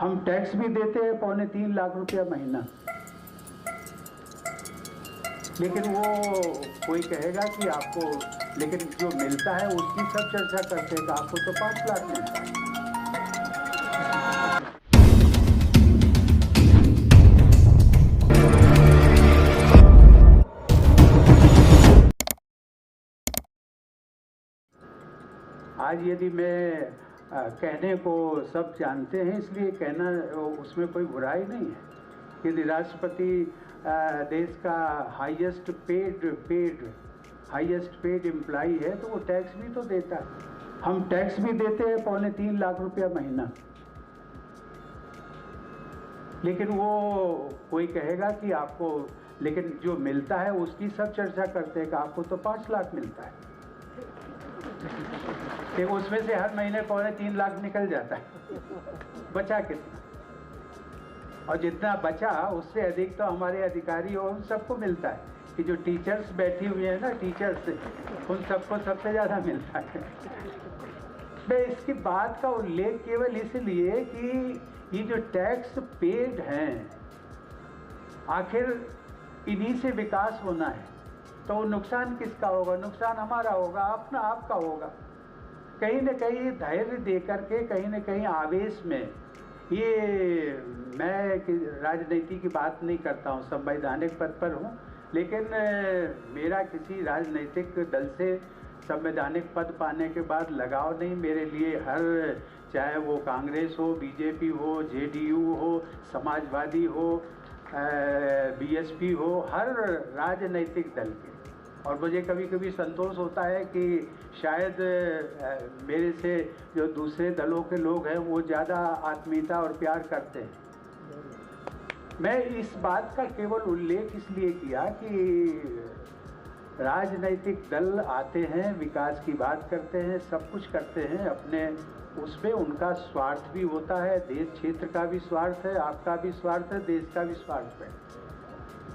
हम टैक्स भी देते हैं 3.25 लाख रुपया महीना, लेकिन वो कोई कहेगा कि आपको, लेकिन जो मिलता है उसकी सब चर्चा करते हैं कि आपको तो 5 लाख मिलता है। आज यदि मैं कहने को सब जानते हैं, इसलिए कहना उसमें कोई बुराई नहीं है। यदि राष्ट्रपति देश का हाईएस्ट पेड एम्प्लॉई है तो वो टैक्स भी तो देता है। हम टैक्स भी देते हैं 3.25 लाख रुपया महीना, लेकिन वो कोई कहेगा कि आपको, लेकिन जो मिलता है उसकी सब चर्चा करते हैं कि आपको तो 5 लाख मिलता है, कि उसमें से हर महीने 3.25 लाख निकल जाता है। बचा कितना? और जितना बचा उससे अधिक तो हमारे अधिकारी और उन सबको मिलता है कि जो टीचर्स बैठी हुई है ना, टीचर्स, उन सबको सबसे ज़्यादा मिलता है। मैं इसकी बात का उल्लेख केवल इसलिए कि ये जो टैक्स पेड हैं, आखिर इन्हीं से विकास होना है, तो नुकसान किसका होगा? नुकसान हमारा होगा, अपना आपका होगा। कहीं न कहीं धैर्य दे करके, कहीं न कहीं आवेश में, ये मैं राजनीति की बात नहीं करता हूँ, संवैधानिक पद पर हूँ, लेकिन मेरा किसी राजनीतिक दल से संवैधानिक पद पाने के बाद लगाव नहीं। मेरे लिए हर, चाहे वो कांग्रेस हो, बीजेपी हो, जेडीयू हो, समाजवादी हो, बीएसपी हो, हर राजनीतिक दल के, और मुझे कभी कभी संतोष होता है कि शायद मेरे से जो दूसरे दलों के लोग हैं वो ज़्यादा आत्मीयता और प्यार करते हैं। मैं इस बात का केवल उल्लेख इसलिए किया कि राजनीतिक दल आते हैं, विकास की बात करते हैं, सब कुछ करते हैं, अपने उसमें उनका स्वार्थ भी होता है, देश क्षेत्र का भी स्वार्थ है, आपका भी स्वार्थ है, देश का भी स्वार्थ है,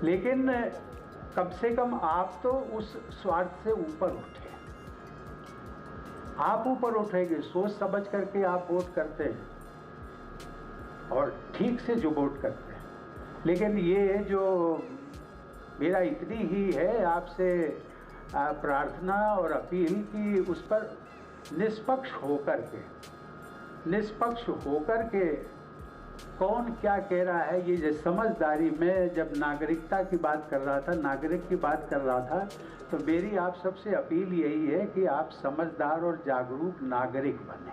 लेकिन कम से कम आप तो उस स्वार्थ से ऊपर उठे। आप ऊपर उठेंगे, सोच समझ करके आप वोट करते हैं, और ठीक से जो वोट करते हैं। लेकिन ये जो मेरा इतनी ही है आपसे प्रार्थना और अपील कि उस पर निष्पक्ष होकर के कौन क्या कह रहा है, ये जो समझदारी, मैं जब नागरिकता की बात कर रहा था, नागरिक की बात कर रहा था, तो मेरी आप सबसे अपील यही है कि आप समझदार और जागरूक नागरिक बने।